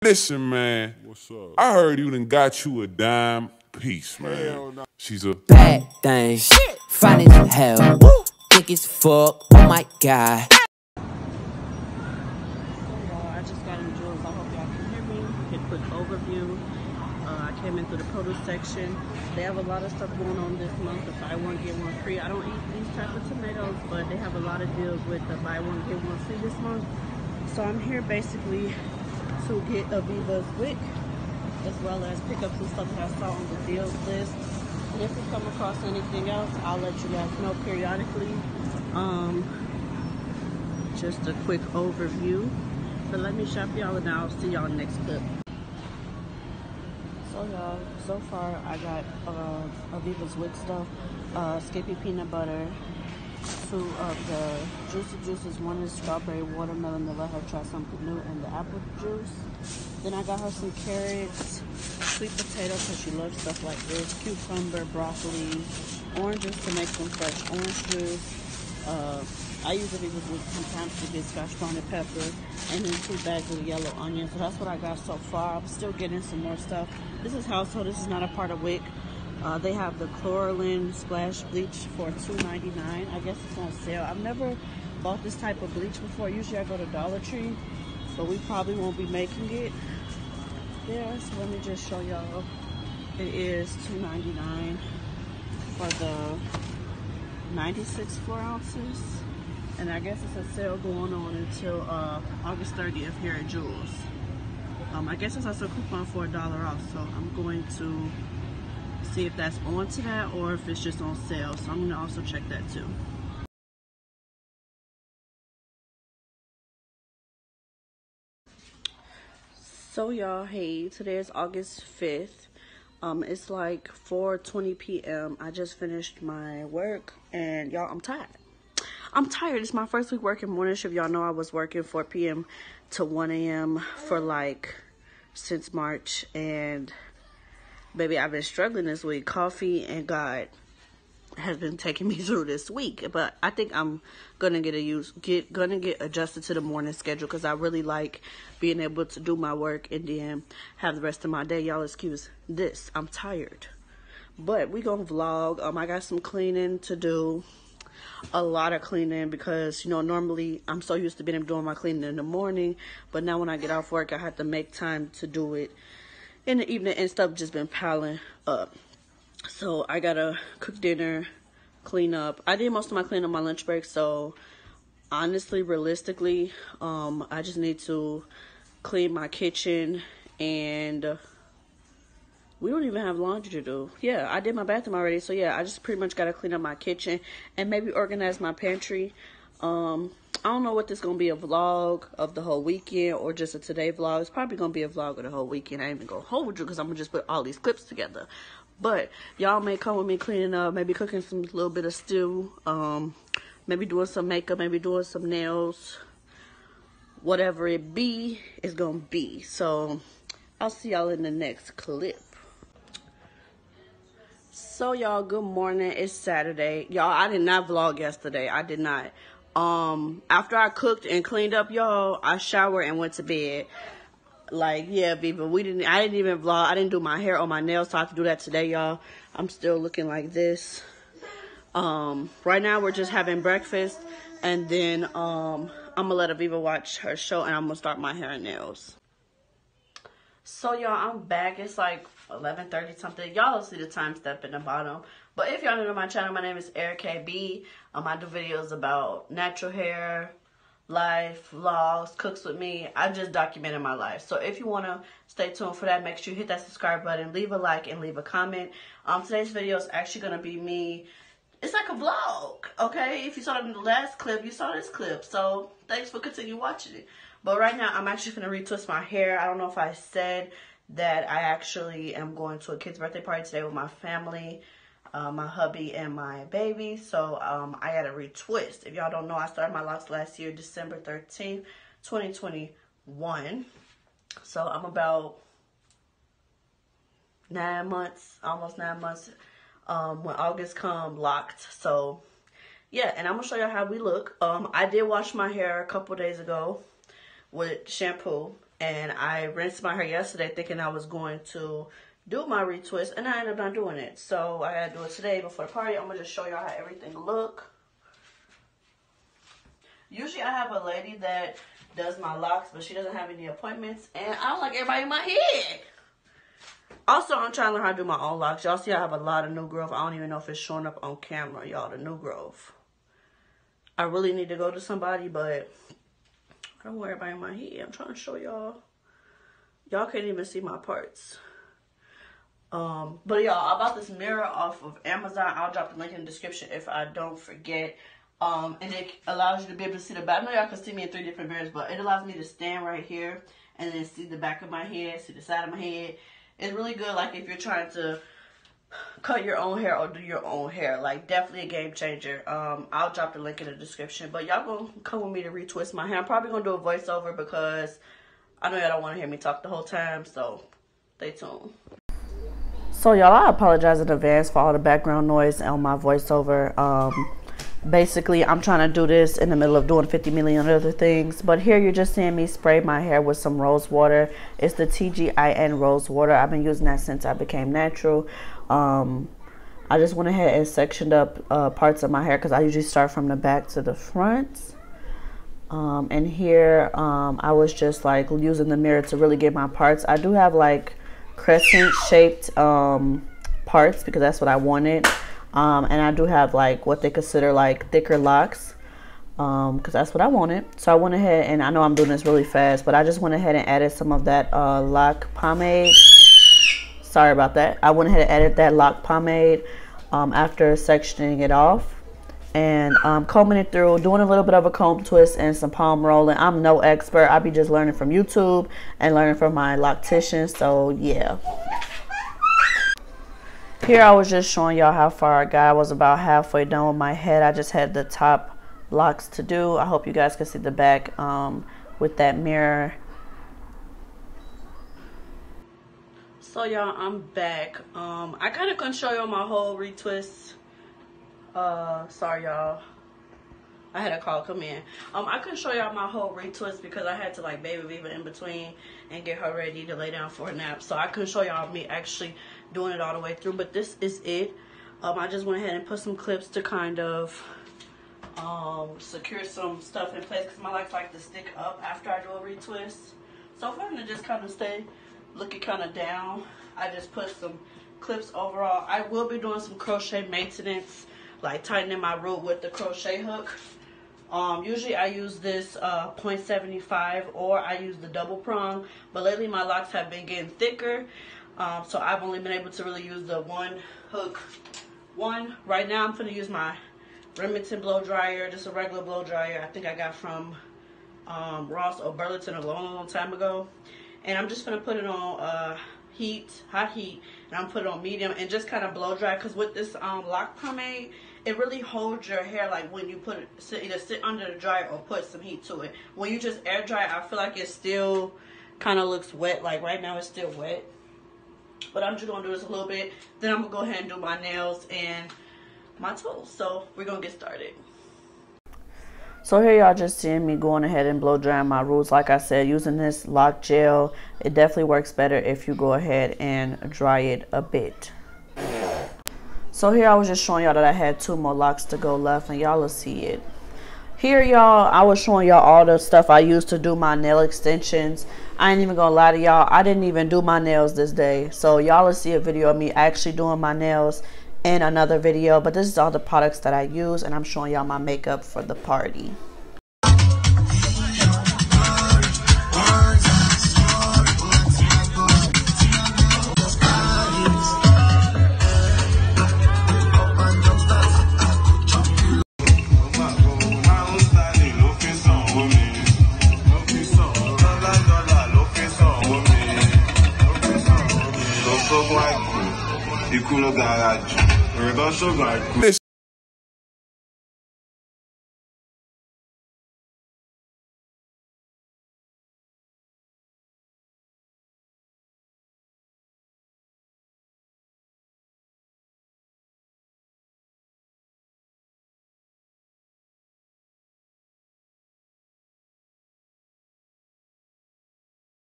Listen, man. What's up? I heard you done got you a dime piece, man. Hell no. She's a bad thing. Fine as hell. Thick as fuck. Oh my god. I just got in Jules. I hope y'all can hear me. Get a quick overview. I came into the produce section. They have a lot of stuff going on this month. The buy one get one free. I don't eat these type of tomatoes, but they have a lot of deals with the buy one get one free this month. So I'm here basically to get Aviva's wick, as well as pick up some stuff that I saw on the deals list. And if we come across anything else, I'll let you guys know periodically. Just a quick overview. But let me shop y'all and I'll see y'all next clip. So y'all, so far I got Aviva's wick stuff, Skippy peanut butter, 2 of the juicy juices. One is strawberry watermelon to let her try something new, and the apple juice. Then I got her some carrots, sweet potato because she loves stuff like this, cucumber, broccoli, oranges to make some fresh orange juice. I use Aviva's wick sometimes to get scotch bonnet pepper, and then 2 bags of yellow onions. So that's what I got so far. I'm still getting some more stuff. This is household. This is not a part of wick. They have the chlorine splash bleach for $2.99. I guess it's on sale. I've never bought this type of bleach before. Usually I go to Dollar Tree, but we probably won't be making it there. So let me just show y'all. It is $2.99 for the 96 floor ounces. And I guess it's a sale going on until August 30th here at Jules. I guess it's also a coupon for $1 off. So I'm going to see if that's on to that or if it's just on sale. So I'm gonna also check that too. So y'all, hey, today is August 5th. It's like 4:20 p.m. I just finished my work and y'all, I'm tired. It's my first week working morning shift. Y'all know I was working 4 p.m. to 1 a.m. for like since March, and baby, I've been struggling this week. Coffee and God has been taking me through this week, but I think I'm gonna get adjusted to the morning schedule because I really like being able to do my work and then have the rest of my day. Y'all excuse this, I'm tired, but we gonna vlog. I got some cleaning to do, a lot of cleaning, because you know normally I'm so used to being able to do my cleaning in the morning, but now when I get off work I have to make time to do it in the evening, and stuff just been piling up. So I gotta cook dinner, clean up. I did most of my cleaning on my lunch break, so honestly, realistically, I just need to clean my kitchen, and we don't even have laundry to do. Yeah, I did my bathroom already, so yeah, I just pretty much gotta clean up my kitchen and maybe organize my pantry. I don't know what this gonna be, a vlog of the whole weekend or just a today vlog. It's probably gonna be a vlog of the whole weekend. I ain't even gonna hold you because I'm gonna just put all these clips together. But y'all may come with me cleaning up, maybe cooking some little bit of stew, maybe doing some makeup, maybe doing some nails. Whatever it be, it's gonna be. So I'll see y'all in the next clip. So y'all, good morning. It's Saturday. Y'all, I did not vlog yesterday. I did not. After I cooked and cleaned up, y'all, I showered and went to bed. Like, yeah, Viva, I didn't even vlog. I didn't do my hair or my nails, so I have to do that today, y'all. I'm still looking like this. Right now we're just having breakfast, and then I'm gonna let Aviva watch her show, and I'm gonna start my hair and nails. So y'all, I'm back. It's like 11:30 something. Y'all will see the time step in the bottom. But if y'all new to my channel, my name is Arikat. I do videos about natural hair, life, vlogs, cooks with me. I just documented my life. So if you want to stay tuned for that, make sure you hit that subscribe button, leave a like, and leave a comment. Today's video is actually going to be me. It's like a vlog, okay? If you saw the last clip, you saw this clip. So thanks for continuing watching it. But right now, I'm actually going to retwist my hair. I don't know if I said that I actually am going to a kid's birthday party today with my family, my hubby, and my baby. So I got to retwist. If y'all don't know, I started my locks last year, December 13th, 2021. So I'm about 9 months, almost 9 months, when August come, locked. So yeah, and I'm going to show y'all how we look. I did wash my hair a couple days ago with shampoo, And I rinsed my hair yesterday thinking I was going to do my retwist, and I ended up not doing it. So I had to do it today before the party. I'm going to just show y'all how everything look. Usually I have a lady that does my locks, but she doesn't have any appointments, and I don't like everybody in my head. Also, I'm trying to learn how to do my own locks. Y'all see I have a lot of new growth. I don't even know if it's showing up on camera, y'all, the new growth. I really need to go to somebody, but I don't want everybody in my head. I'm trying to show y'all. Y'all can't even see my parts. But y'all, I bought this mirror off of Amazon. I'll drop the link in the description if I don't forget. And it allows you to be able to see the back. I know y'all can see me in 3 different mirrors, but it allows me to stand right here and then see the back of my head, see the side of my head. It's really good, like, if you're trying to cut your own hair or do your own hair. Like, definitely a game changer. I'll drop the link in the description. But y'all gonna come with me to retwist my hair. I'm probably gonna do a voiceover because I know y'all don't want to hear me talk the whole time. So, stay tuned. So, y'all, I apologize in advance for all the background noise on my voiceover. Basically, I'm trying to do this in the middle of doing 50 million other things. But here you're just seeing me spray my hair with some rose water. It's the TGIN rose water. I've been using that since I became natural. I just went ahead and sectioned up parts of my hair because I usually start from the back to the front. And here I was just like using the mirror to really get my parts. I do have like crescent shaped parts because that's what I wanted. And I do have like what they consider like thicker locks because that's what I wanted. So I went ahead, and I know I'm doing this really fast, but I just went ahead and added some of that lock pomade. Sorry about that. I went ahead and added that lock pomade after sectioning it off and combing it through, doing a little bit of a comb twist and some palm rolling. I'm no expert. I be just learning from YouTube and learning from my loctician. So yeah. Here I was just showing y'all how far I got. I was about halfway done with my head. I just had the top locks to do. I hope you guys can see the back with that mirror. So y'all, I'm back. I kind of couldn't show y'all my whole retwist. Sorry y'all. I had a call come in. I couldn't show y'all my whole retwist because I had to like baby weave it in between and get her ready to lay down for a nap. So I couldn't show y'all me actually doing it all the way through, but this is it. I just went ahead and put some clips to kind of secure some stuff in place because my locks like to stick up after I do a retwist. So if I'm gonna just kind of stay looking kind of down, I just put some clips overall. I will be doing some crochet maintenance, like tightening my root with the crochet hook. Usually I use this 0.75 or I use the double prong, but lately my locks have been getting thicker, so I've only been able to really use the one hook. Right now I'm going to use my Remington blow dryer, just a regular blow dryer. I think I got from Ross or Burlington a long time ago, and I'm just going to put it on hot heat, and I'm put it on medium and just kind of blow dry, because with this lock pomade, it really holds your hair, like when you put it, either sit under the dryer or put some heat to it. When you just air dry, I feel like it still kind of looks wet. Like right now it's still wet, but I'm just gonna do this a little bit, then I'm gonna go ahead and do my nails and my toes. So we're gonna get started. So here y'all just seeing me going ahead and blow drying my roots. Like I said, using this lock gel, it definitely works better if you go ahead and dry it a bit. So here I was just showing y'all that I had 2 more locks to go left, and y'all will see it. Here y'all, I was showing y'all all the stuff I used to do my nail extensions. I ain't even gonna lie to y'all, I didn't even do my nails this day. So y'all will see a video of me actually doing my nails in another video, but this is all the products that I use, and I'm showing y'all my makeup for the party. Garage.